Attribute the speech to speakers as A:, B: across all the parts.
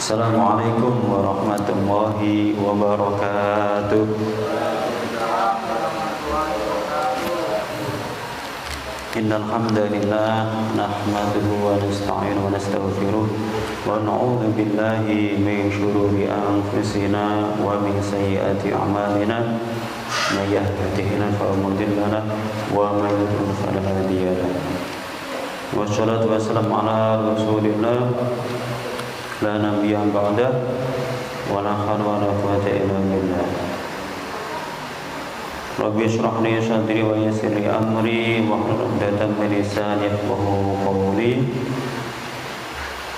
A: Assalamualaikum warahmatullahi wabarakatuh. Innal hamdalillah nahmaduhu wa nasta'inuhu wa nastaghfiruh wa na'udzu billahi min shururi anfusina wa min sayyiati a'malina. May yahdihillahu fala mudilla lahu wa may yudlil fala hadiya lahu. Wassalatu wassalamu ala Rasulillah la nabiyya ba'da wa la hawla wa la quwwata illa billah. Rabbi shrah li sadri wa yassir li amri wahlul 'uqdatam min lisani yafqahu qawli.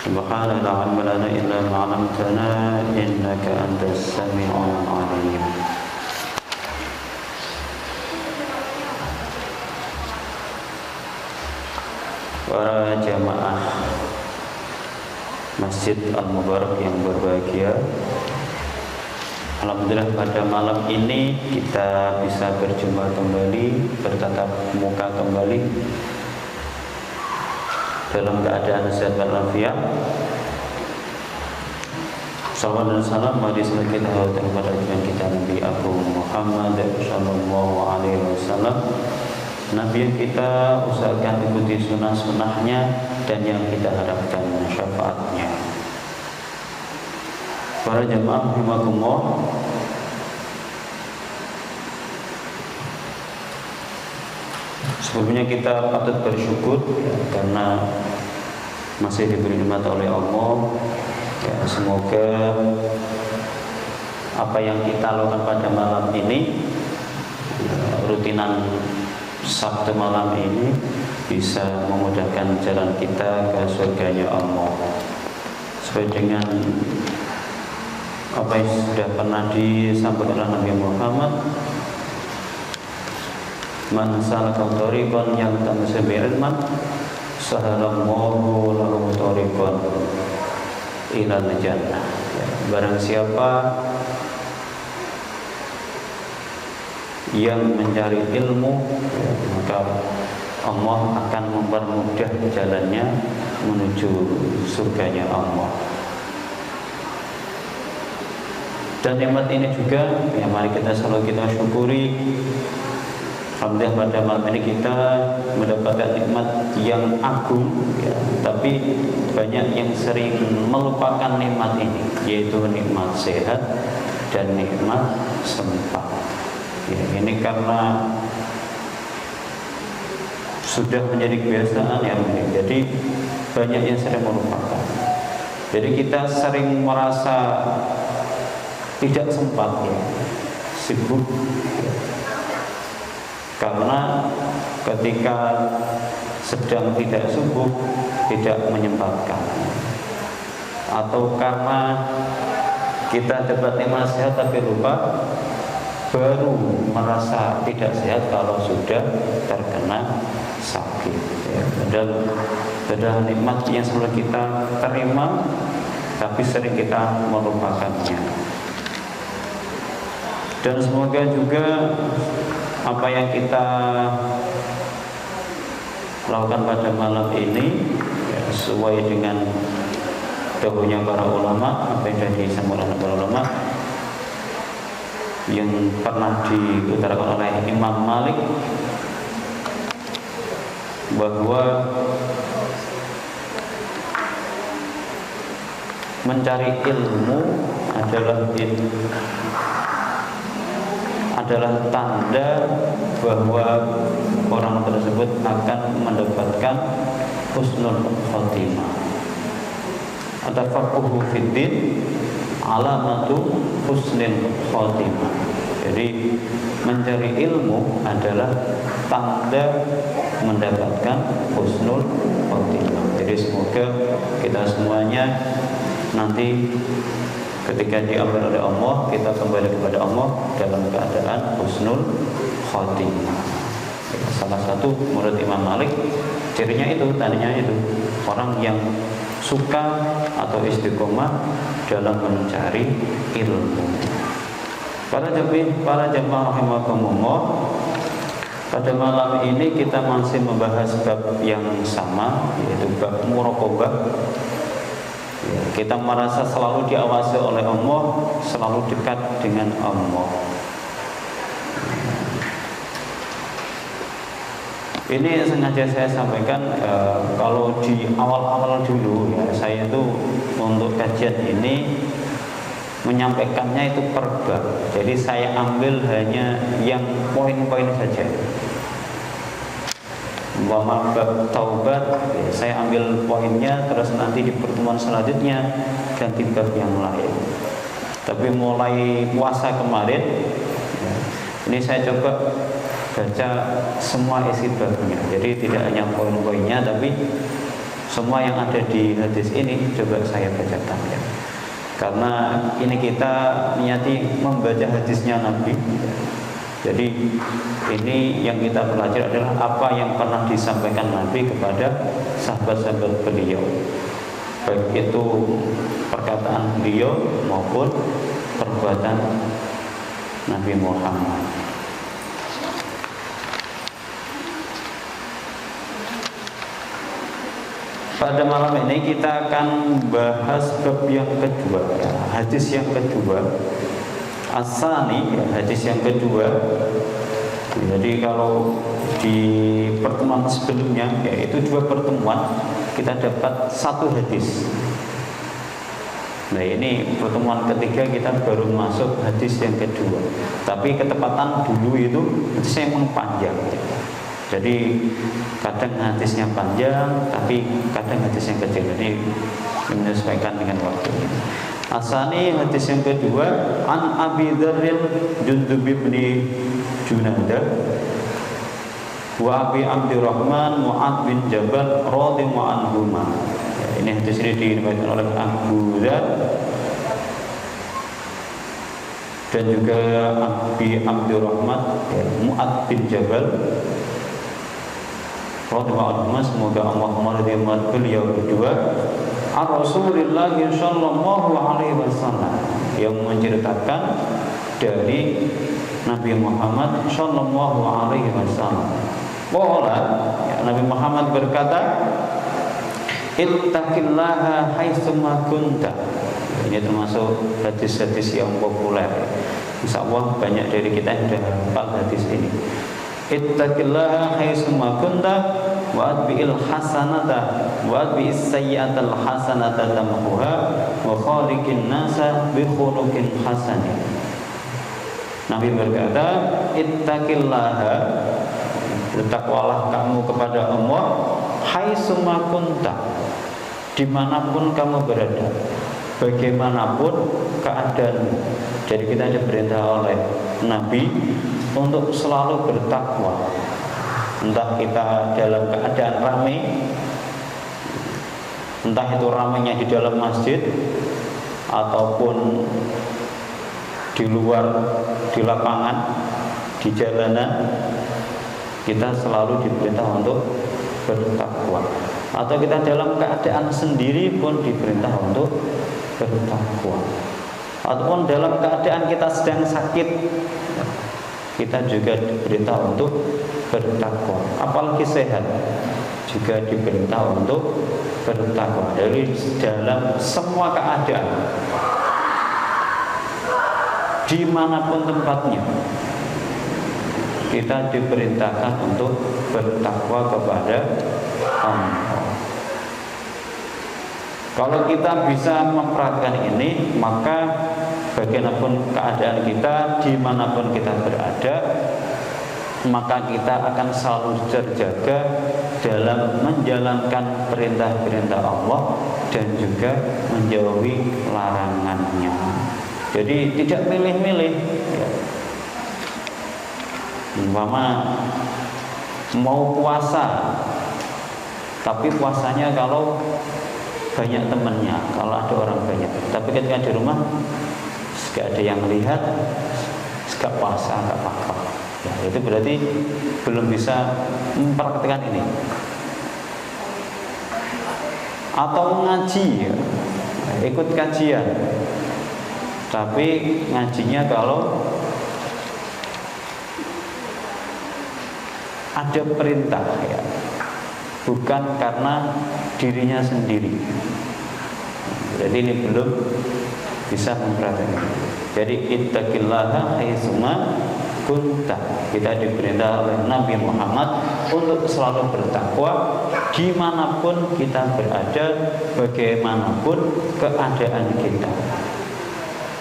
A: Subhanaka la 'ilma lana illa ma 'allamtana innaka antas sami'ul 'alim. Para jamaah Masjid Al-Mubarak yang berbahagia, alhamdulillah pada malam ini kita bisa berjumpa kembali, bertatap muka kembali dalam keadaan sehat walafiat. Salawat dan salam mari kita haturkan kepada junjungan kita Nabi Agung Muhammad sallallahu alaihi wasallam, Nabi yang kita usahakan ikuti sunnah-sunnahnya dan yang kita harapkan syafaatnya. Para jemaah rahimakumullah, sebelumnya kita patut bersyukur karena masih diberi nikmat oleh Allah. Semoga apa yang kita lakukan pada malam ini, rutinan Sabtu malam ini, bisa memudahkan jalan kita ke surganya Allah sesuai dengan apa yang sudah pernah disampaikan oleh Nabi Muhammad. Man salaka thariqan yaltamisu bihi ilman sahalallahu lahu thariqan ilal jannah. Barang siapa yang mencari ilmu, maka Allah akan mempermudah jalannya menuju surganya Allah. Dan nikmat ini juga yang mari kita selalu kita syukuri. Alhamdulillah pada malam ini kita mendapatkan nikmat yang agung, tapi banyak yang sering melupakan nikmat ini, yaitu nikmat sehat dan nikmat sempat. Ini karena sudah menjadi kebiasaan yang ini, jadi banyak yang sering melupakan. Jadi kita sering merasa tidak sempat, sibuk, karena ketika sedang tidak sibuk tidak menyempatkan, atau karena kita dapat nikmat sehat tapi lupa, baru merasa tidak sehat kalau sudah terkena sakit. Padahal nikmat yang selalu kita terima, tapi sering kita melupakannya. Dan semoga juga apa yang kita lakukan pada malam ini sesuai dengan dahulunya para ulama, apa yang sudah disampaikan oleh para ulama yang pernah diutarakan oleh Imam Malik, bahwa mencari ilmu adalah tanda bahwa orang tersebut akan mendapatkan husnul khotimah. At-tafaqquhu fid-din alamatu husnul khotimah. Jadi mencari ilmu adalah tanda mendapatkan husnul khotimah. Jadi semoga kita semuanya nanti ketika diambil oleh Allah, kita kembali kepada Allah dalam keadaan husnul khotimah. Salah satu murid Imam Malik, cirinya itu, tadinya itu orang yang suka atau istiqomah dalam mencari ilmu. Para jemaah rahimakumullah, pada malam ini kita masih membahas bab yang sama, yaitu bab muraqabah. Ya, kita merasa selalu diawasi oleh Allah, selalu dekat dengan Allah. Ini sengaja saya sampaikan kalau di awal-awal dulu ya, saya itu untuk kajian ini menyampaikannya itu per bab. Jadi saya ambil hanya yang poin-poin saja. Umpama bab taubat, ya, saya ambil poinnya, terus nanti di pertemuan selanjutnya ganti bab yang lain. Tapi mulai puasa kemarin, ya, ini saya coba baca semua isi babnya. Jadi tidak hanya poin-poinnya, tapi semua yang ada di hadis ini coba saya bacakan ya. Karena ini kita niati membaca hadisnya Nabi. Jadi ini yang kita pelajari adalah apa yang pernah disampaikan Nabi kepada sahabat-sahabat beliau, baik itu perkataan beliau maupun perbuatan Nabi Muhammad. Pada malam ini kita akan bahas bab yang kedua, ya, hadis yang kedua. Asani, ya, hadis yang kedua. Jadi kalau di pertemuan sebelumnya, yaitu 2 pertemuan, kita dapat 1 hadis. Nah ini pertemuan ketiga kita baru masuk hadis yang kedua. Tapi ketepatan dulu itu hadisnya memang panjang. Jadi kadang hadisnya panjang, tapi kadang hadisnya kecil. Jadi menyesuaikan dengan waktu. Asani hadis yang kedua, an Abi Dzarrin Jundub bin Junadah wa Abi Abdurrahman Mu'ad bin Jabal radhiyallahu anhuma. Ini hadis ini diriwayatkan oleh Abu Dzar dan juga Abi Abdurrahman Mu'ad bin Jabal radhiyallahu anhuma, semoga Allah meridhai beliau berdua. Rasulullah sallallahu alaihi wasallam, yang menceritakan dari Nabi Muhammad sallallahu alaihi wasallam. Ya, Nabi Muhammad berkata, ittaqillaha haitsuma kunta. Ini termasuk hadis-hadis yang populer. Insyaallah banyak dari kita yang sudah hafal hadis ini. Ittaqillaha haitsuma kunta wa atbi'il hasanata wa atbi'is sayyi'atal hasanata tamhuha wa khaliqin nasa bi khuluqin hasan. Nabi berkata, ittaqillaha, bertakwalah kamu kepada Allah, haitsuma kunta, dimanapun kamu berada, bagaimanapun keadaanmu. Jadi kita diperintah oleh Nabi untuk selalu bertakwa. Entah kita dalam keadaan ramai, entah itu ramainya di dalam masjid ataupun di luar, di lapangan, di jalanan, kita selalu diperintah untuk bertakwa. Atau kita dalam keadaan sendiri pun diperintah untuk bertakwa. Ataupun dalam keadaan kita sedang sakit, kita juga diperintah untuk bertakwa. Apalagi sehat, juga diperintah untuk bertakwa. Dari dalam semua keadaan, dimanapun tempatnya, kita diperintahkan untuk bertakwa kepada Allah. Kalau kita bisa memperhatikan ini, maka bagaimanapun keadaan kita, dimanapun kita berada, maka kita akan selalu terjaga dalam menjalankan perintah-perintah Allah dan juga menjauhi larangannya. Jadi tidak milih-milih. Umpama mau puasa, tapi puasanya kalau banyak temannya, kalau ada orang banyak. Tapi ketika di rumah gak ada yang melihat, gak puasa, gak apa-apa. Ya, itu berarti belum bisa mempraktikkan ini. Atau ngaji, ya, ikut kajian, tapi ngajinya kalau ada perintah, ya, bukan karena dirinya sendiri. Jadi ini belum bisa memperhatikan. Jadi ittaqillaha haitsuma kunta. Kita diperintah oleh Nabi Muhammad untuk selalu bertakwa dimanapun kita berada, bagaimanapun keadaan kita.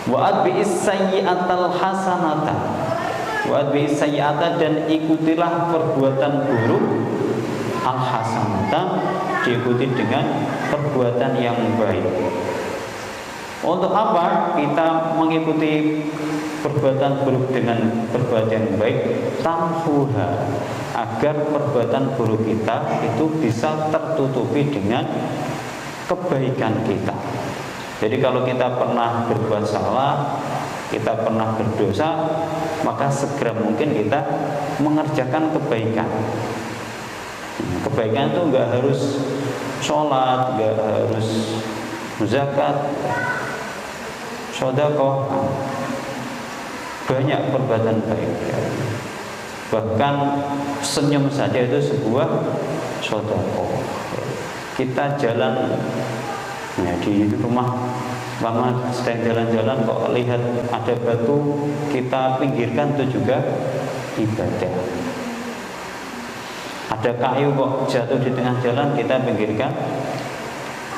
A: Wa atbi'is sayyi'atal hasanata. Wa atbi'is sayyi'ata, dan ikutilah perbuatan buruk al hasanata, diikuti dengan perbuatan yang baik. Untuk apa kita mengikuti perbuatan buruk dengan perbuatan yang baik? Tamhuha, agar perbuatan buruk kita itu bisa tertutupi dengan kebaikan kita. Jadi kalau kita pernah berbuat salah, kita pernah berdosa, maka segera mungkin kita mengerjakan kebaikan. Kebaikan itu nggak harus sholat, nggak harus zakat, sedekah, banyak perbuatan baik. Bahkan senyum saja itu sebuah sedekah. Kita jalan ya, di rumah lama sedang jalan-jalan kok lihat ada batu, kita pinggirkan, itu juga ibadah. Ada kayu kok jatuh di tengah jalan, kita pinggirkan,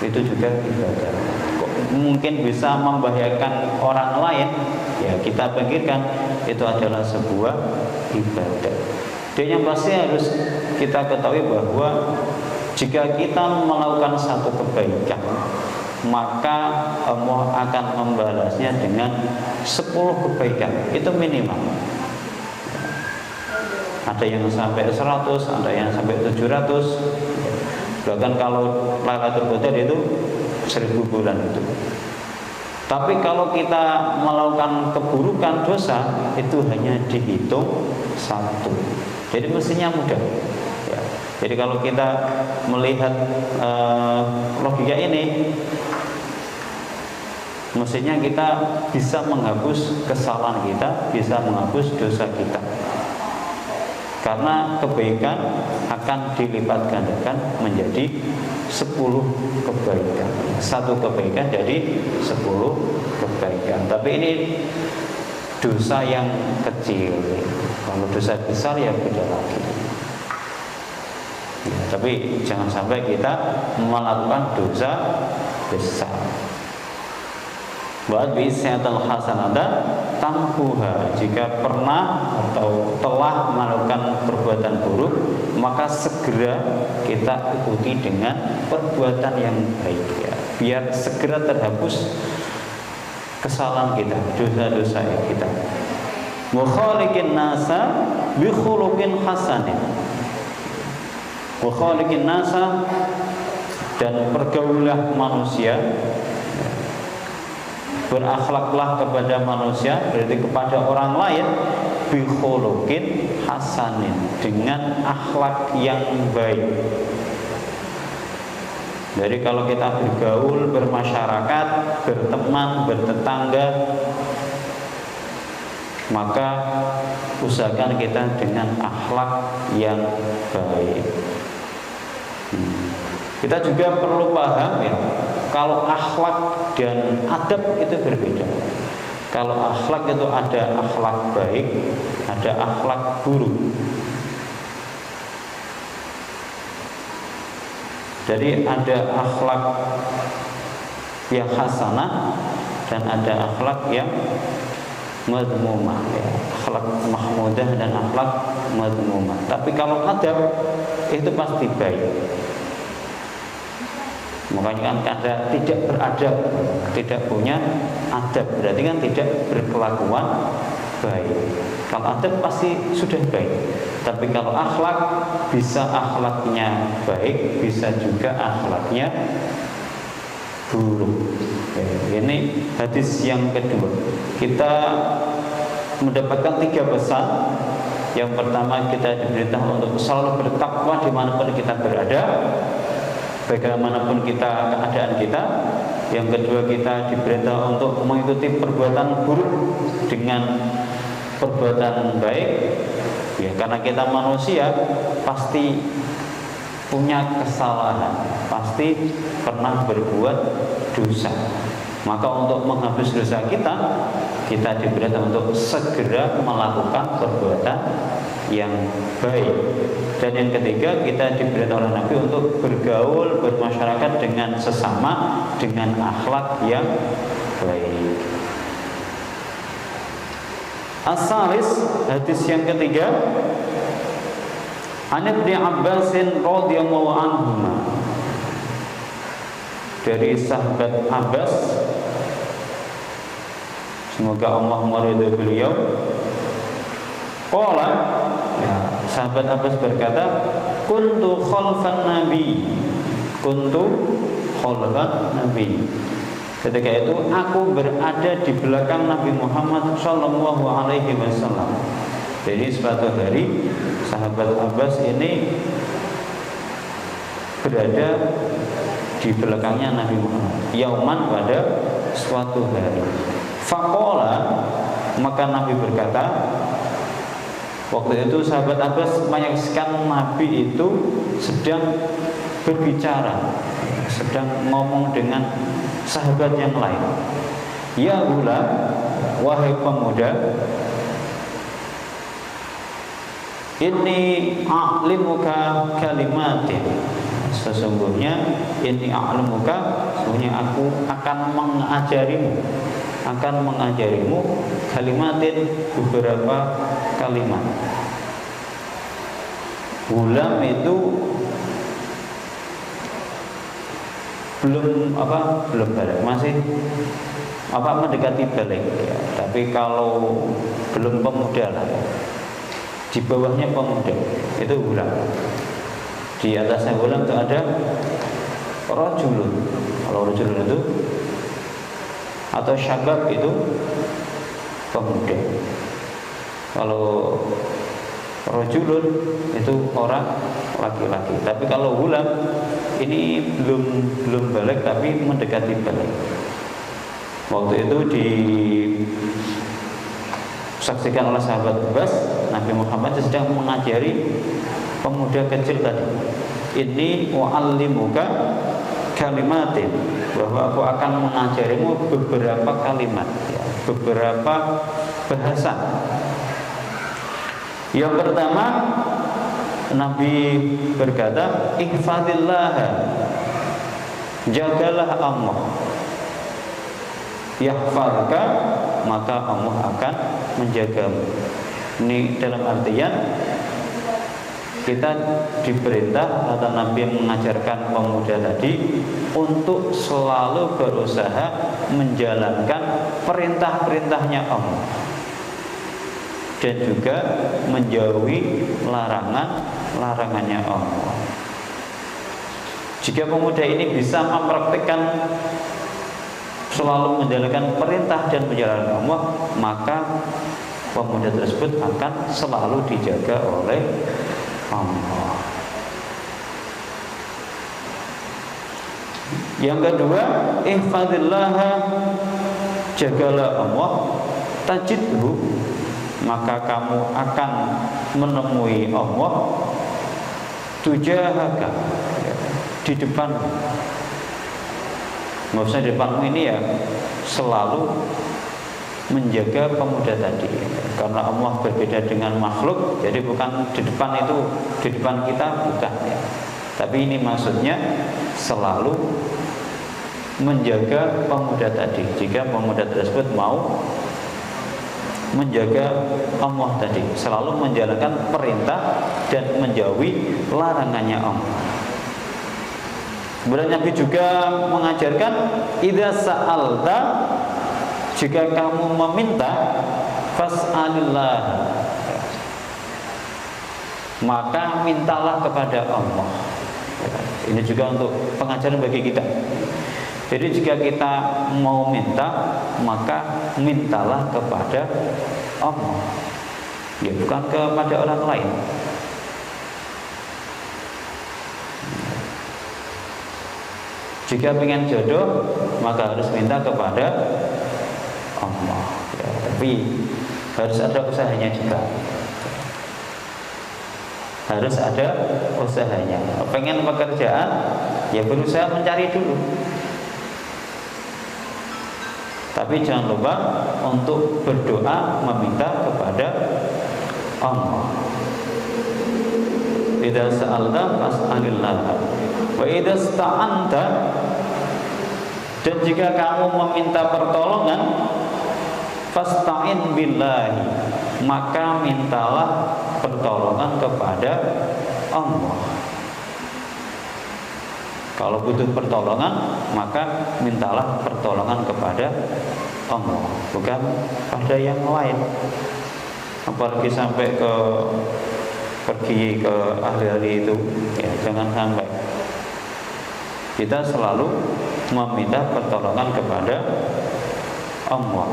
A: itu juga ibadah. Kok mungkin bisa membahayakan orang lain, ya kita pinggirkan, itu adalah sebuah ibadah. Dan yang pasti harus kita ketahui bahwa jika kita melakukan satu kebaikan, maka Allah akan membalasnya dengan 10 kebaikan. Itu minimal. Ada yang sampai 100, ada yang sampai 700. Bahkan kalau Lailatul Qadar itu 1000 bulan itu. Tapi kalau kita melakukan keburukan, dosa, itu hanya dihitung 1. Jadi mestinya mudah ya. Jadi kalau kita melihat logika ini, mestinya kita bisa menghapus kesalahan kita, bisa menghapus dosa kita. Karena kebaikan akan dilipat gandakan menjadi 10 kebaikan. 1 kebaikan jadi 10 kebaikan. Tapi ini dosa yang kecil. Kalau dosa besar ya beda lagi. Ya, tapi jangan sampai kita melakukan dosa besar. Wa bi'sayatul hasanata tamhuha, jika pernah atau telah melakukan perbuatan buruk, maka segera kita ikuti dengan perbuatan yang baik ya, biar segera terhapus kesalahan kita, dosa-dosa kita. Wa khaliqin nasa bi khuluqin hasanin. Wa khaliqin nasa, dan pergaulah manusia, berakhlaklah kepada manusia, berarti kepada orang lain, bi khuluqin hasanin, dengan akhlak yang baik. Jadi kalau kita bergaul, bermasyarakat, berteman, bertetangga, maka usahakan kita dengan akhlak yang baik. Kita juga perlu paham ya, kalau akhlak dan adab itu berbeda. Kalau akhlak itu ada akhlak baik, ada akhlak buruk. Jadi ada akhlak yang hasanah dan ada akhlak yang madmumah ya, akhlak mahmudah dan akhlak madmumah. Tapi kalau adab itu pasti baik. Makanya kan ada tidak beradab, tidak punya adab, berarti kan tidak berkelakuan baik. Kalau adab pasti sudah baik. Tapi kalau akhlak, bisa akhlaknya baik, bisa juga akhlaknya buruk. Ini hadis yang kedua. Kita mendapatkan 3 pesan. Yang pertama, kita diberitahu untuk selalu bertakwa dimanapun kita berada, bagaimanapun kita keadaan kita. Yang kedua, kita diberitahu untuk mengikuti perbuatan buruk dengan perbuatan baik ya, karena kita manusia pasti punya kesalahan, pasti pernah berbuat dosa. Maka untuk menghapus dosa kita diperintah untuk segera melakukan perbuatan yang baik. Dan yang ketiga, kita diperintah oleh Nabi untuk bergaul, bermasyarakat dengan sesama dengan akhlak yang baik. As-salis, hadis yang ketiga, An Ibnu Abbas radhiyallahu anhuma, dari sahabat Abbas, semoga Allah meridhai beliau. Qala, ya, sahabat Abbas berkata, kuntu khalfan nabi. Ketika itu aku berada di belakang Nabi Muhammad sallallahu alaihi wasallam. Jadi suatu hari sahabat Abbas ini berada di belakangnya Nabi Muhammad. Yauman, pada suatu hari. Faqala, maka Nabi berkata, waktu itu sahabat Abbas menyaksikan Nabi itu sedang berbicara, sedang ngomong dengan sahabat yang lain. Ya gulam, wahai pemuda, ini a'limuka kalimatin. Sesungguhnya ini a'limuka, sesungguhnya aku akan mengajarimu kalimatin, beberapa kalimat. Gulam itu belum balik, masih mendekati balik ya. Tapi kalau belum pemuda lah, di bawahnya pemuda itu gulam. Di atasnya gulam itu ada rajulun. Kalau rajulun itu atau syabab itu pemuda. Kalau rajulun itu orang laki-laki. Tapi kalau gulam ini belum balik tapi mendekati balik. Waktu itu disaksikan oleh sahabat Abbas, Nabi Muhammad sedang mengajari pemuda kecil tadi. Ini wa'allimuka kalimatin, bahwa aku akan mengajarimu beberapa kalimat ya, beberapa bahasa. Yang pertama, Nabi berkata, ihfadillah, jagalah Allah. Yahfadka, maka Allah akan menjagamu. Ini dalam artian kita diperintah atau Nabi mengajarkan pemuda tadi untuk selalu berusaha menjalankan perintah-perintahnya Allah dan juga menjauhi larangannya Allah. Jika pemuda ini bisa mempraktikkan selalu menjalankan perintah dan menjalankan Allah, maka pemuda tersebut akan selalu dijaga oleh Allah. Yang kedua, ihfadillah, jagalah Allah, tajidhu, maka kamu akan menemui Allah tujahaka, di depan. Nggak usah di depanmu ini ya, selalu menjaga pemuda tadi. Karena Allah berbeda dengan makhluk, jadi bukan di depan itu, di depan kita bukan ya. Tapi ini maksudnya selalu menjaga pemuda tadi. Jika pemuda tersebut mau menjaga Allah tadi, selalu menjalankan perintah dan menjauhi larangannya Allah. Kemudian Nabi juga mengajarkan, idza sa'alta, jika kamu meminta, fas'alillah, maka mintalah kepada Allah. Ini juga untuk pengajaran bagi kita. Jadi jika kita mau minta, maka mintalah kepada Allah, ya bukan kepada orang lain. Jika ingin jodoh, maka harus minta kepada Allah ya, tapi harus ada usahanya juga. Harus ada usahanya. Pengen pekerjaan, ya berusaha mencari dulu. Tapi jangan lupa untuk berdoa meminta kepada Allah. Idza sa'alta fas'alillah wa idza sta'anta, dan jika kamu meminta pertolongan, fasta'in billahi, maka mintalah pertolongan kepada Allah. Kalau butuh pertolongan, maka mintalah pertolongan kepada Allah, bukan pada yang lain. Apalagi sampai pergi ke ahli-ahli itu, ya jangan sampai. Kita selalu meminta pertolongan kepada Allah.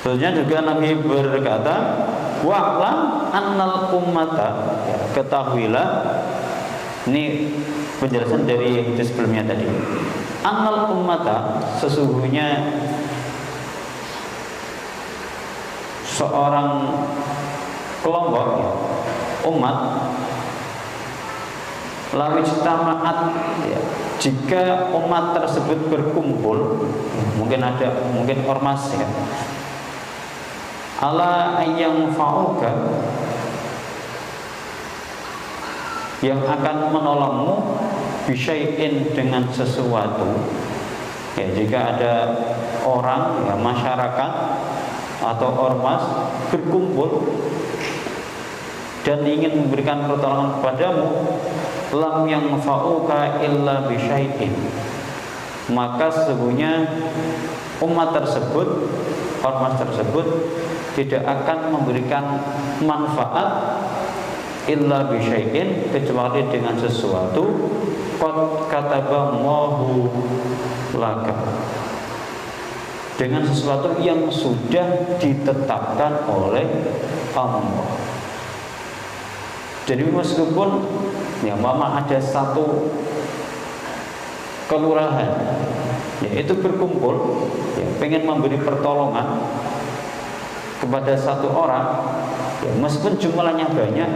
A: Selanjutnya juga Nabi berkata, wa'lam annal ummata, ya, ketahuilah, ini penjelasan dari hadis sebelumnya tadi. Annal ummata, sesungguhnya seorang kelompok, ya, umat, lawijtama'at, ya, jika umat tersebut berkumpul, mungkin ormas, ya, ala ayyang fa'uka, yang akan menolongmu, bisyai'in, dengan sesuatu, ya, jika ada orang, ya, masyarakat atau ormas berkumpul dan ingin memberikan pertolongan kepadamu, lam yanfa'uka illa bisyai'in, maka sesungguhnya umat tersebut, ormas tersebut tidak akan memberikan manfaat illa bisyai'in, kecuali dengan sesuatu qad kataballahu laka, dengan sesuatu yang sudah ditetapkan oleh Allah. Jadi meskipun, ya, mama ada satu kelurahan, yaitu berkumpul, ya, pengen memberi pertolongan kepada satu orang, ya, meskipun jumlahnya banyak,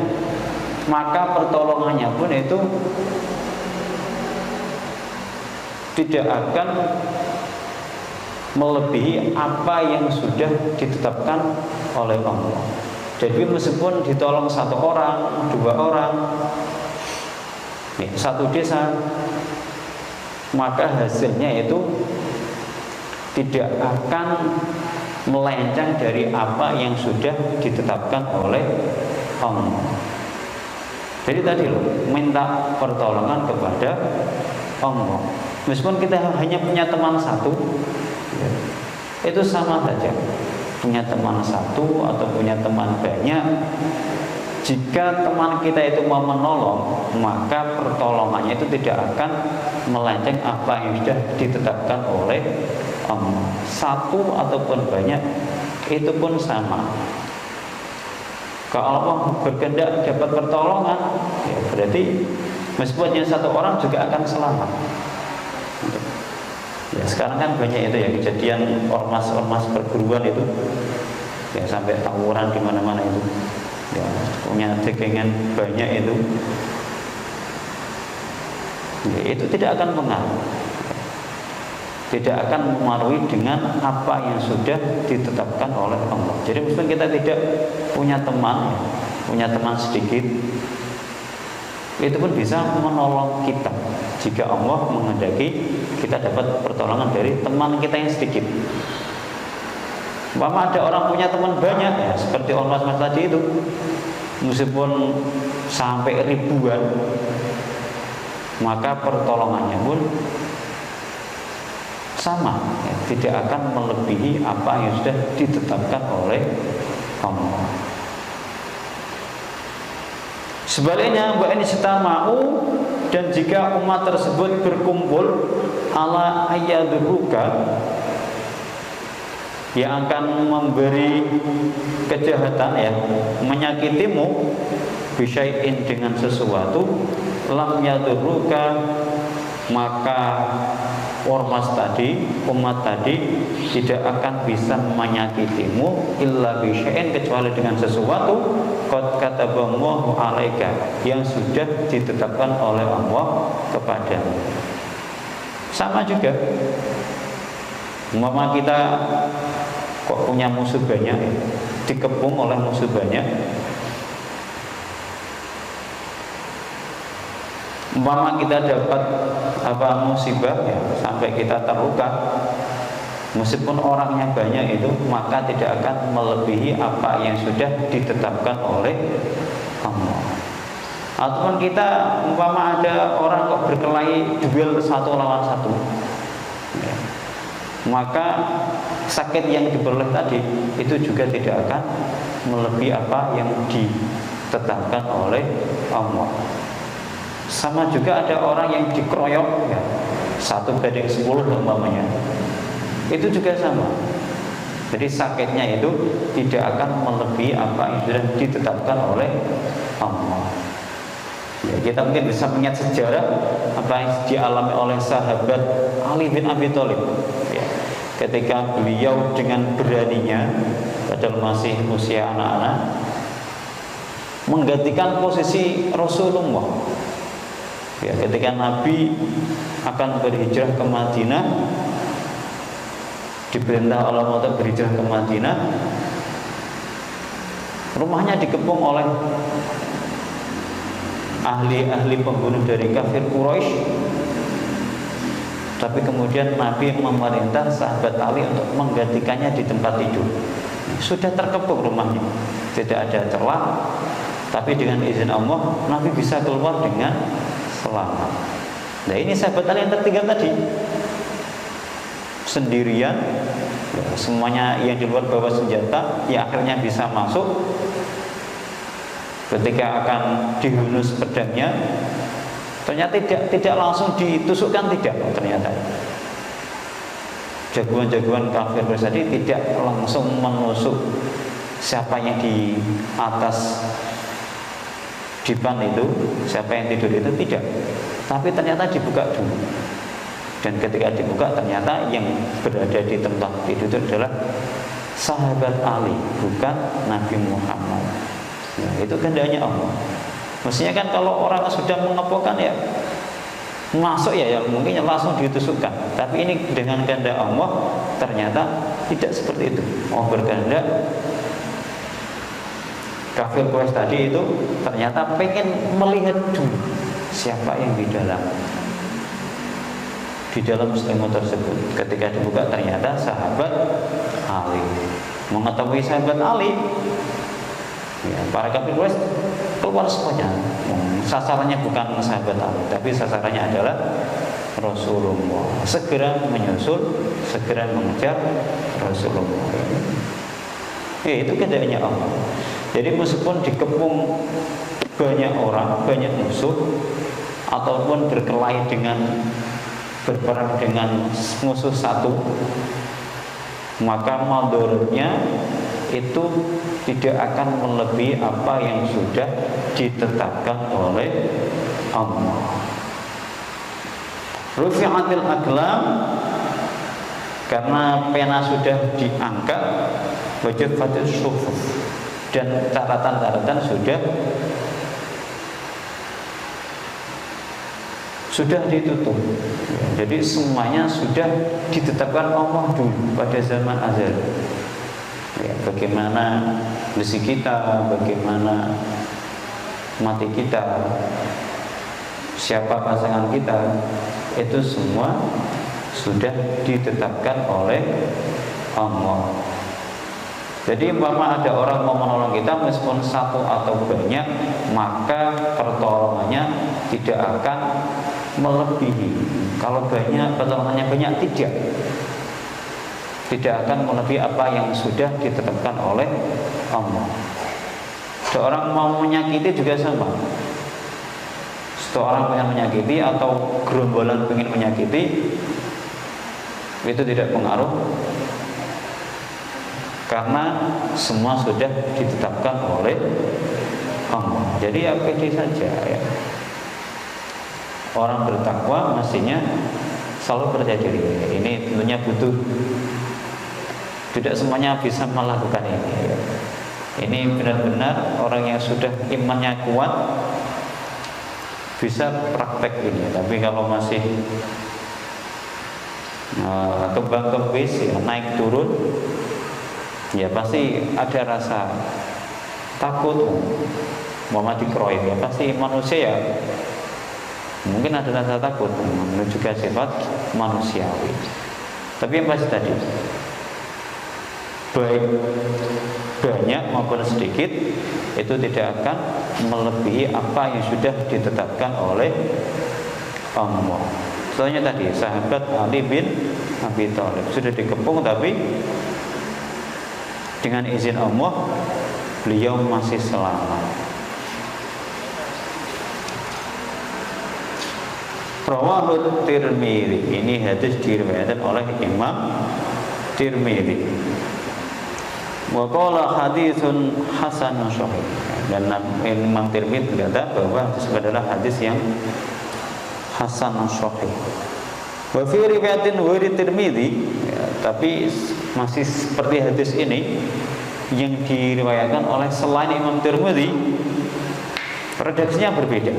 A: maka pertolongannya pun itu tidak akan melebihi apa yang sudah ditetapkan oleh Allah. Jadi meskipun ditolong satu orang, dua orang, satu desa, maka hasilnya itu tidak akan melenceng dari apa yang sudah ditetapkan oleh Allah. Jadi tadi minta pertolongan kepada Allah. Meskipun kita hanya punya teman satu, itu sama saja. Punya teman satu atau punya teman banyak, jika teman kita itu mau menolong, maka pertolongannya itu tidak akan melenceng apa yang sudah ditetapkan oleh Allah. Satu ataupun banyak, itu pun sama. Kalau Allah berkehendak dapat pertolongan, ya berarti meskipun hanya satu orang juga akan selamat. Ya, sekarang kan banyak itu ya kejadian ormas-ormas perguruan itu, ya sampai tawuran di mana-mana itu, ya punya cekengan banyak itu, ya, itu tidak akan pengaruh, tidak akan mempengaruhi dengan apa yang sudah ditetapkan oleh Allah. Jadi meskipun kita tidak punya teman, ya, punya teman sedikit, itu pun bisa menolong kita jika Allah menghendaki kita dapat pertolongan dari teman kita yang sedikit. Umpama ada orang punya teman banyak, ya seperti ormas tadi itu, meskipun sampai ribuan, maka pertolongannya pun sama, ya, tidak akan melebihi apa yang sudah ditetapkan oleh Allah. Sebaliknya, wa in istama'u, dan jika umat tersebut berkumpul ala ayyadruka, yang akan memberi kejahatan, ya, menyakitimu, bisyai'in, dengan sesuatu, lam yadruka, maka ormas tadi, umat tadi tidak akan bisa menyakitimu illa bisya'in, kecuali dengan sesuatu qad kataballahu 'alaika, yang sudah ditetapkan oleh Allah kepadamu. Sama juga, umpama kita kok punya musuh banyak, dikepung oleh musuh banyak, umpama kita dapat musibah ya, sampai kita terluka, meskipun orangnya banyak itu, maka tidak akan melebihi apa yang sudah ditetapkan oleh Allah. Ataupun kita umpama ada orang kok berkelahi duel 1 lawan 1 ya, maka sakit yang diperoleh tadi itu juga tidak akan melebihi apa yang ditetapkan oleh Allah. Sama juga ada orang yang dikeroyok ya, 1/10 umpamanya, itu juga sama. Jadi sakitnya itu tidak akan melebihi apa yang sudah ditetapkan oleh Allah. Ya, kita mungkin bisa mengingat sejarah apa yang dialami oleh sahabat Ali bin Abi Thalib ya, ketika beliau dengan beraninya, padahal masih usia anak-anak, menggantikan posisi Rasulullah ya, ketika Nabi akan berhijrah ke Madinah, diperintah Allah untuk berhijrah ke Madinah, rumahnya dikepung oleh ahli-ahli pembunuh dari kafir Quraisy. Tapi kemudian Nabi memerintah sahabat Ali untuk menggantikannya di tempat tidur. Sudah terkepung rumahnya, tidak ada celah, tapi dengan izin Allah Nabi bisa keluar dengan selamat. Nah, ini sahabat Ali yang tertinggal tadi, sendirian ya, semuanya yang di luar bawa senjata, ya akhirnya bisa masuk. Ketika akan dihunus pedangnya, ternyata tidak langsung ditusukkan, tidak, ternyata jagoan-jagoan kafir tadi tidak langsung menusuk siapa yang di atas dipan itu, siapa yang tidur itu, tidak, tapi ternyata dibuka dulu. Dan ketika dibuka, ternyata yang berada di tempat tidur itu adalah sahabat Ali, bukan Nabi Muhammad. Nah, itu kehendaknya Allah. Mestinya kan kalau orang sudah mengepungkan ya masuk ya mungkin langsung ditusukkan. Tapi ini dengan kehendak Allah ternyata tidak seperti itu. Allah berkehendak kafir Quraisy tadi itu ternyata pengen melihat dulu siapa yang di dalam selimut tersebut. Ketika dibuka ternyata sahabat Ali. Mengetahui sahabat Ali ya, para kafir Quraisy keluar semuanya. Sasarannya bukan sahabat Ali, tapi sasarannya adalah Rasulullah. Segera menyusul, segera mengejar Rasulullah. Ya, itu kehendaknya Allah. Jadi meskipun dikepung banyak orang, banyak musuh, ataupun berkelahi dengan berperang dengan musuh satu, maka madorotnya itu tidak akan melebihi apa yang sudah ditetapkan oleh Allah. Rufi'atil aqlam, karena pena sudah diangkat, wajaffatis suhuf, dan catatan-catatan sudah ditutup. Jadi semuanya sudah ditetapkan Allah dulu pada zaman azal. Ya, bagaimana rezeki kita, bagaimana mati kita, siapa pasangan kita, itu semua sudah ditetapkan oleh Allah. Jadi umpama ada orang mau menolong kita, meskipun satu atau banyak, maka pertolongannya tidak akan melebihi. Kalau banyak, pertolongannya banyak, tidak akan melebihi apa yang sudah ditetapkan oleh Allah. Seorang mau menyakiti juga sama. Seorang yang menyakiti atau gerombolan ingin menyakiti, itu tidak pengaruh, karena semua sudah ditetapkan oleh Allah. Jadi ya pede saja ya. Orang bertakwa mestinya
B: selalu percaya diri. Ini tentunya butuh, tidak semuanya bisa melakukan ini. Ini benar-benar orang yang sudah imannya kuat bisa praktek ini. Tapi kalau masih kebang-kebis, ya, naik turun, ya pasti ada rasa takut, mau dikeroyok, ya pasti manusia ya mungkin ada rasa takut, menunjukkan sifat manusiawi. Tapi yang pasti tadi, baik banyak maupun sedikit, itu tidak akan melebihi apa yang sudah ditetapkan oleh Allah. Contohnya tadi, sahabat Ali bin Abi Thalib sudah dikepung, tapi dengan izin Allah beliau masih selamat. Rawahu Tirmidzi, ini hadis diriwayatkan oleh Imam Tirmidzi. Wa qala haditsun hasanun sahih. Dan Imam Tirmidzi berkata bahwa hadis adalah hadis yang hasanun sahih. Wa fi riwayatin wari Tirmidzi, ya, tapi masih seperti hadis ini yang diriwayatkan oleh selain Imam Tirmidzi, redaksinya berbeda.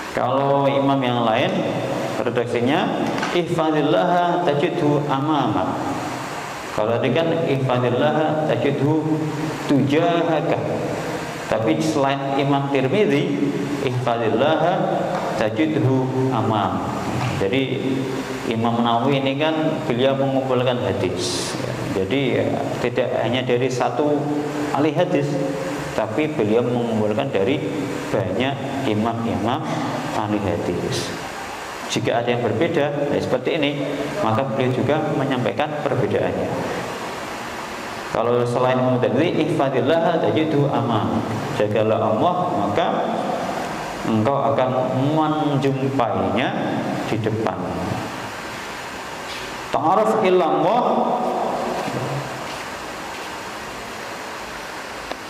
B: Kalau imam yang lain redaksinya ihfazillah tajidhu amama. Kalau tadi kan ihfazillah tajidhu tujahaka. Tapi selain Imam Tirmidzi, ihfazillah tajidhu amam. Jadi Imam Nawawi ini kan beliau mengumpulkan hadis. Jadi tidak hanya dari satu ahli hadis, tapi beliau mengumpulkan dari banyak imam-imam ahli hadis. Jika ada yang berbeda seperti ini, maka beliau juga menyampaikan perbedaannya. Kalau selain tadi ihfazillah tajidu amam, jagalah Allah, maka engkau akan menjumpainya di depan. Ta'aruf illallah,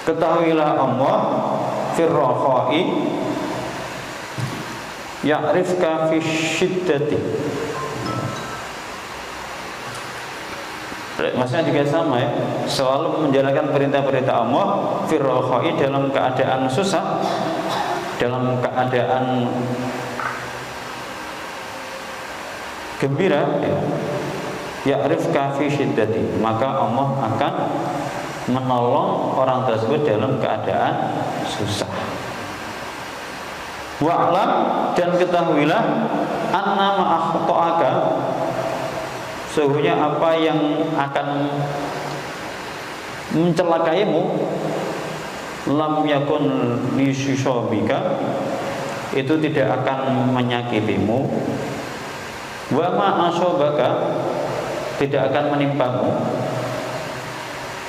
B: ketahuilah Allah firrakhai ya'rifka fi syiddati. Maksudnya juga sama ya, selalu menjalankan perintah-perintah Allah firrakhai, dalam keadaan susah, dalam keadaan gembira, ya'rifka fi syiddati, maka Allah akan menolong orang tersebut dalam keadaan susah. Wa'lam, dan ketahuilah annama akhta'aka, sesungguhnya apa yang akan mencelakaimu, lam yakun lisyushabika, itu tidak akan menyakitimu. Wa ma asobaka, tidak akan menimpamu.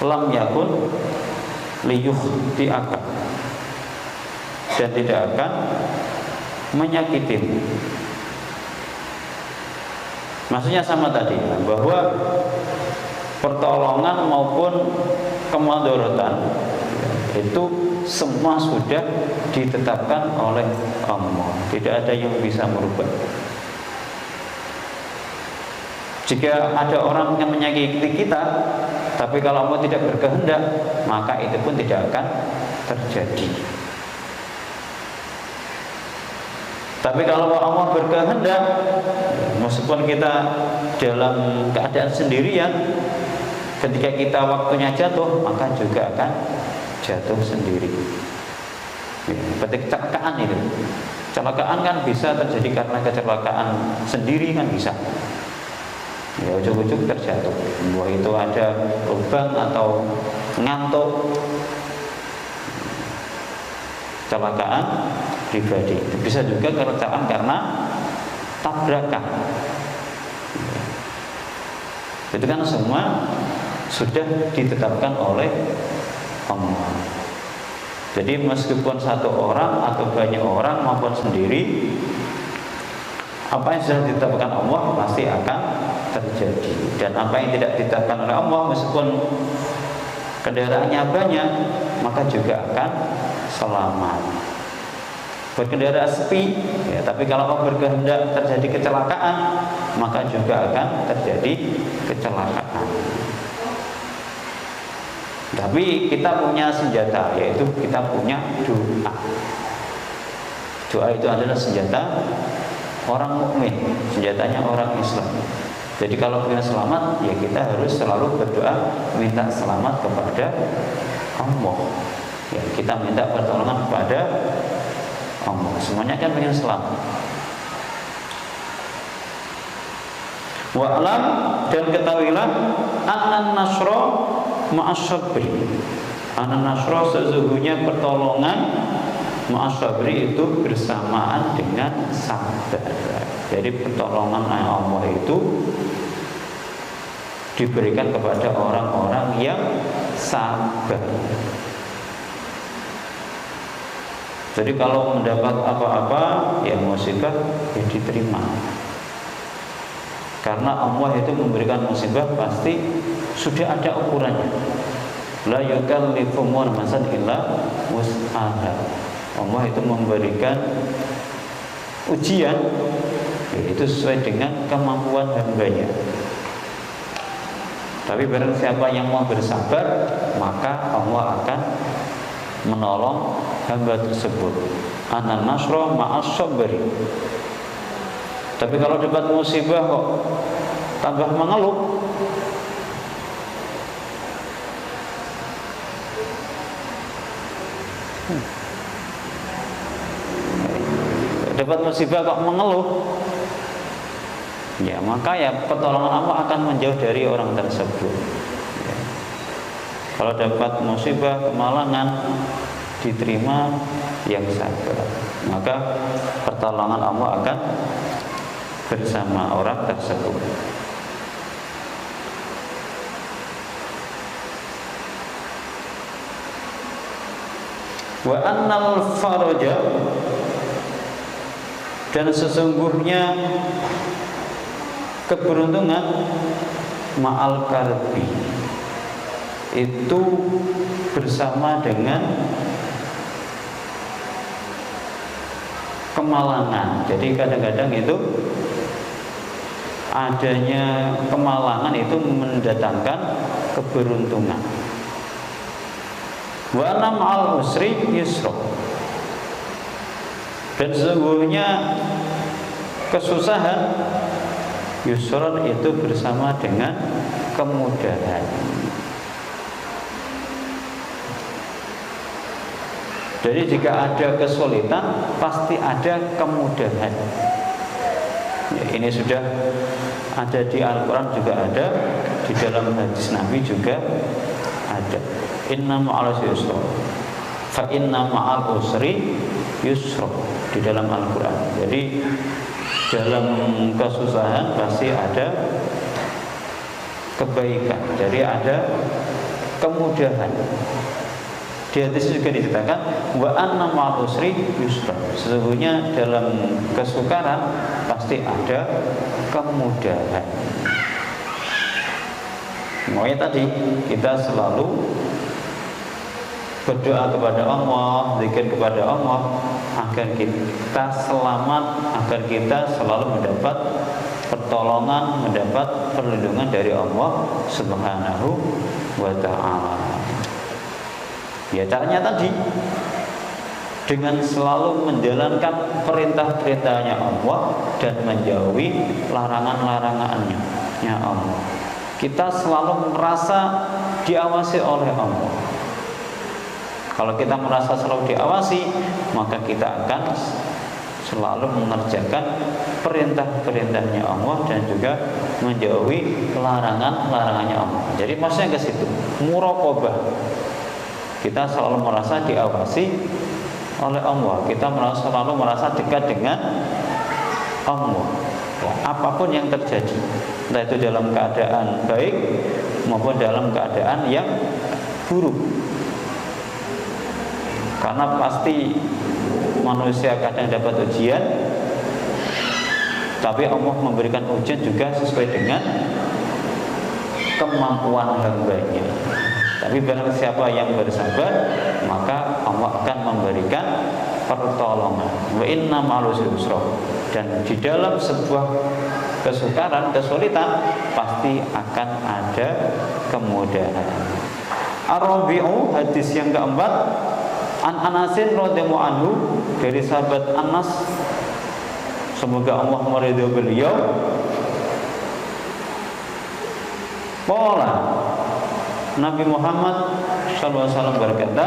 B: Lam yakun liyukhti'aka, dan tidak akan menyakitimu. Maksudnya sama tadi, bahwa pertolongan maupun kemadharatan itu semua sudah ditetapkan oleh Allah. Tidak ada yang bisa merubah. Jika ada orang yang menyakiti kita, tapi kalau Allah tidak berkehendak, maka itu pun tidak akan terjadi. Tapi kalau Allah berkehendak, meskipun kita dalam keadaan sendirian, ketika kita waktunya jatuh, maka juga akan jatuh sendiri. Seperti kecelakaan itu. Kecelakaan kan bisa terjadi karena kecelakaan sendiri, kan bisa. Ya, ujuk-ujuk terjatuh. Bahwa itu ada lubang atau ngantuk, kecelakaan pribadi. Bisa juga kecelakaan karena tabrakan. Itu kan semua sudah ditetapkan oleh Allah. Jadi meskipun satu orang atau banyak orang maupun sendiri, apa yang sudah ditetapkan Allah pasti akan terjadi. Dan apa yang tidak ditetapkan oleh Allah, meskipun kendaraannya banyak, maka juga akan selamat. berkendara sepi, ya, tapi kalau Allah berkehendak terjadi kecelakaan, maka juga akan terjadi kecelakaan. Tapi kita punya senjata, yaitu kita punya doa. Doa itu adalah senjata orang mukmin, senjatanya orang Islam. Jadi kalau ingin selamat, ya kita harus selalu berdoa minta selamat kepada Allah. Ya, kita minta pertolongan kepada Allah. Semuanya kan pengen selamat. Wa'lam, dan ketahuilah annan nasra ma'asyabri. Annan nasra sesungguhnya pertolongan ma'asyabri itu bersamaan dengan sabar. Jadi pertolongan Allah itu diberikan kepada orang-orang yang sabar. Jadi kalau mendapat apa-apa, ya musibah, ya diterima. Karena Allah itu memberikan musibah pasti sudah ada ukurannya. La yukallifu nafsan illa wus'aha. Allah itu memberikan ujian, yaitu sesuai dengan kemampuan hambanya. Tapi barang siapa yang mau bersabar, maka Allah akan menolong hamba tersebut. Anan nasra ma'as sabri. Tapi kalau dapat musibah kok tambah mengeluh, dapat musibah kok mengeluh, ya maka ya pertolongan Allah akan menjauh dari orang tersebut. Ya. Kalau dapat musibah, kemalangan, diterima yang sabar, maka pertolongan Allah akan bersama orang tersebut. Wa annal faraja, dan sesungguhnya keberuntungan ma'al karbi itu bersama dengan kemalangan. Jadi kadang-kadang itu adanya kemalangan itu mendatangkan keberuntungan. Wa anna ma'al usri yusra, dan sesungguhnya kesusahan yusron itu bersama dengan kemudahan. Jadi jika ada kesulitan, pasti ada kemudahan. Ya, ini sudah ada di Al-Quran, juga ada di dalam hadis Nabi juga ada. Inna ma'al usri yusra, fa inna ma'al usri yusra, di dalam Al-Quran. Jadi dalam kesusahan pasti ada kebaikan, jadi ada kemudahan. Di hadis juga dikatakan wa anna ma'al usri yusra, sesungguhnya dalam kesukaran pasti ada kemudahan. Makanya tadi kita selalu berdoa kepada Allah, zikir kepada Allah, agar kita selamat, agar kita selalu mendapat pertolongan, mendapat perlindungan dari Allah Subhanahu wa ta'ala. Ya, caranya tadi dengan selalu menjalankan perintah-perintahnya Allah dan menjauhi larangan-larangannya Allah. Kita selalu merasa diawasi oleh Allah. Kalau kita merasa selalu diawasi, maka kita akan selalu mengerjakan perintah-perintahnya Allah dan juga menjauhi larangan-larangannya Allah. Jadi maksudnya ke situ, muraqabah. Kita selalu merasa diawasi oleh Allah. Kita selalu merasa dekat dengan Allah. Ya, apapun yang terjadi, entah itu dalam keadaan baik maupun dalam keadaan yang buruk. Karena pasti manusia kadang dapat ujian, tapi Allah memberikan ujian juga sesuai dengan kemampuan hambanya. Tapi barang siapa yang bersabar, maka Allah akan memberikan pertolongan. Wa inna ma'al usri yusra. Dan di dalam sebuah kesukaran, kesulitan pasti akan ada kemudahan. Ar-Rabi'u, hadis yang keempat, An Anasin radhiyallahu anhu, dari sahabat Anas, semoga Allah meridhai beliau, qala, Nabi Muhammad SAW berkata,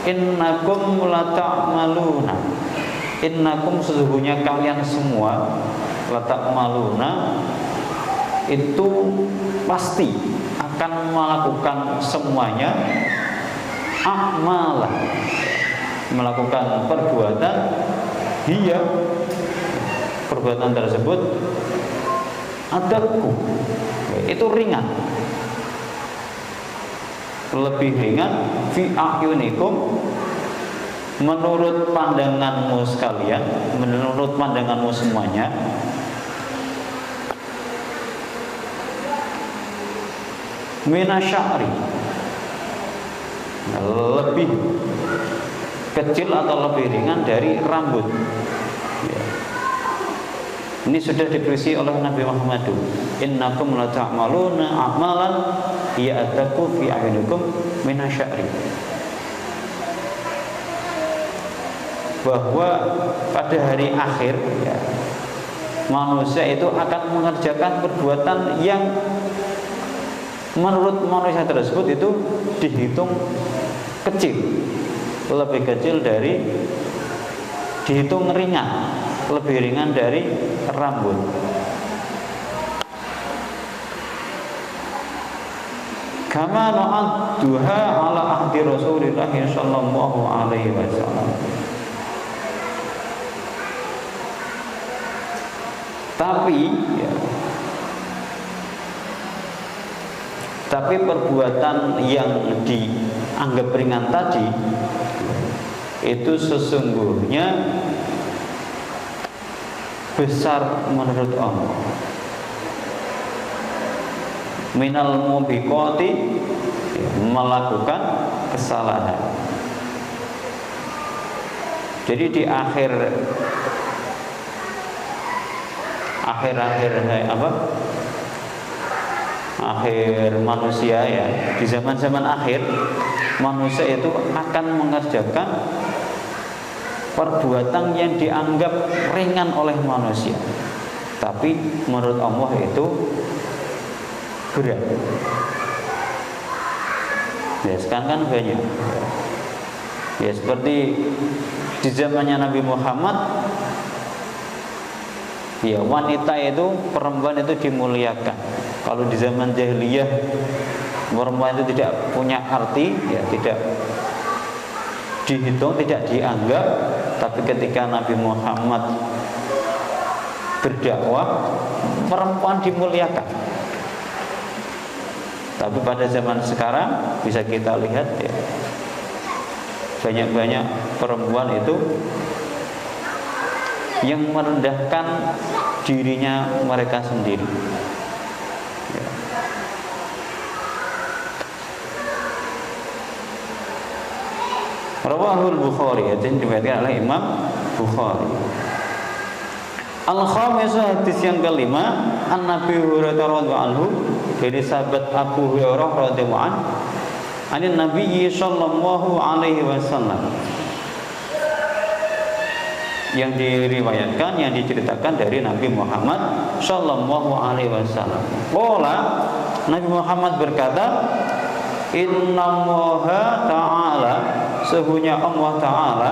B: innakum lata'maluna, innakum sesungguhnya kalian semua, lata'maluna itu pasti akan melakukan semuanya, a'malah, melakukan perbuatan, hiya, perbuatan tersebut adaku, itu ringan, lebih ringan, fi a'yunikum, menurut pandanganmu sekalian, menurut pandanganmu semuanya, minasya'ri, lebih kecil atau lebih ringan dari rambut. Ini sudah dikritisi oleh Nabi Muhammad. Innakum la ta'maluna a'malan ya'taku fi a'yunikum minasya'ri. Bahwa pada hari akhir ya, manusia itu akan mengerjakan perbuatan yang menurut manusia tersebut itu dihitung kecil, lebih kecil dari, dihitung ringan, lebih ringan dari rambut. Kama na'adduha ala ahdi Rasulillah sallallahu alaihi wasallam. Tapi ya, tapi perbuatan yang dianggap ringan tadi itu sesungguhnya besar menurut Allah. Minal mubiqati, melakukan kesalahan. Jadi di akhir manusia ya, di zaman-zaman akhir manusia itu akan mengerjakan perbuatan yang dianggap ringan oleh manusia, tapi menurut Allah itu berat. Ya sekarang kan banyak ya, seperti di zamannya Nabi Muhammad ya, wanita itu, perempuan itu dimuliakan. Kalau di zaman jahiliyah perempuan itu tidak punya arti ya, tidak dihitung, tidak dianggap. Tapi ketika Nabi Muhammad berdakwah, perempuan dimuliakan. Tapi pada zaman sekarang bisa kita lihat ya, banyak-banyak perempuan itu yang merendahkan dirinya mereka sendiri. Ya. Rawahul Bukhari, yang diriwayatkan oleh Imam Bukhari. Al-khamisu, hadis yang kelima, an Nabi Hurairah radhiyallahu anhu, dari sahabat Abu Hurairah radhiyallahu anhu, anin Nabi sallallahu alaihi wasallam, yang diriwayatkan, yang diceritakan dari Nabi Muhammad sallallahu alaihi wasallam. Qala, Nabi Muhammad berkata, innallaha ta'ala, sesungguhnya Allah Ta'ala,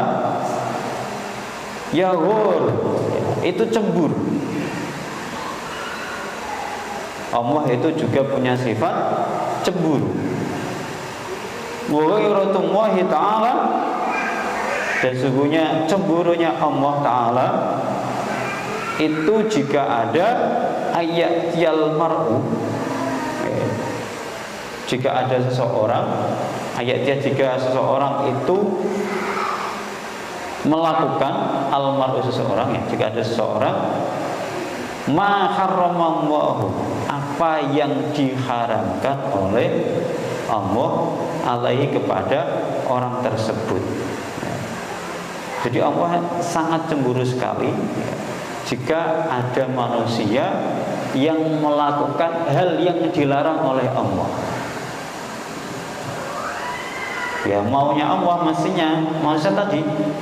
B: yaghur, itu cemburu. Allah itu juga punya sifat cemburu. Wa ghairatullahi ta'ala, dan sesungguhnya cemburunya Allah Ta'ala itu jika ada ayat yal mar'u, jika ada seseorang, ayatnya jika seseorang itu melakukan al-mar'u, seseorang ya, jika ada seseorang ma harramallahu, apa yang diharamkan oleh Allah alaihi, kepada orang tersebut. Jadi Allah sangat cemburu sekali jika ada manusia yang melakukan hal yang dilarang oleh Allah. Ya, maunya Allah mestinya manusia tadi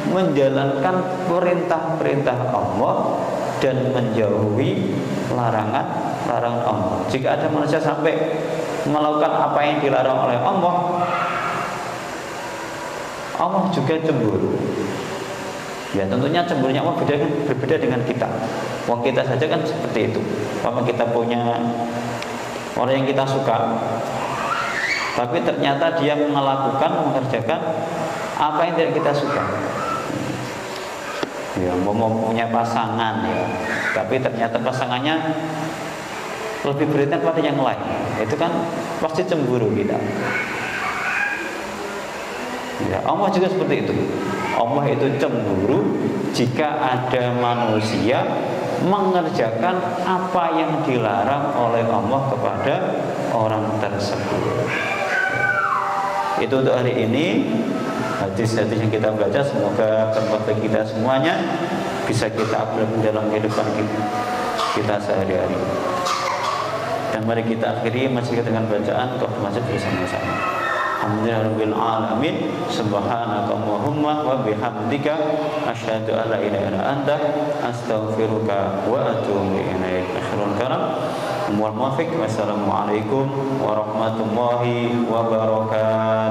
B: menjalankan perintah-perintah Allah dan menjauhi larangan Allah. Jika ada manusia sampai melakukan apa yang dilarang oleh Allah, Allah juga cemburu. Ya, tentunya cemburunya Allah berbeda dengan kita. Wong kita saja kan seperti itu. Kalau kita punya orang yang kita suka, tapi ternyata dia mengerjakan apa yang tidak kita suka. Ya, mau punya pasangan ya, tapi ternyata pasangannya lebih berhenti pada yang lain. Itu kan pasti cemburu kita. Ya, Allah juga seperti itu. Allah itu cemburu jika ada manusia mengerjakan apa yang dilarang oleh Allah kepada orang tersebut. Itu untuk hari ini. Hadis-hadis yang kita baca semoga bermanfaat bagi kita semuanya, bisa kita aplikasikan dalam kehidupan kita sehari-hari. Dan mari kita akhiri masih dengan bacaan Qaf Masjid bersama-sama. Alhamdulillahirabbil alamin, subhanakallahumma wa bihamdika asyhadu an la ilaha illa anta astaghfiruka wa atubu ilaik. Akhirul kalam wal muwaffiq. Wassalamualaikum warahmatullahi wabarakatuh.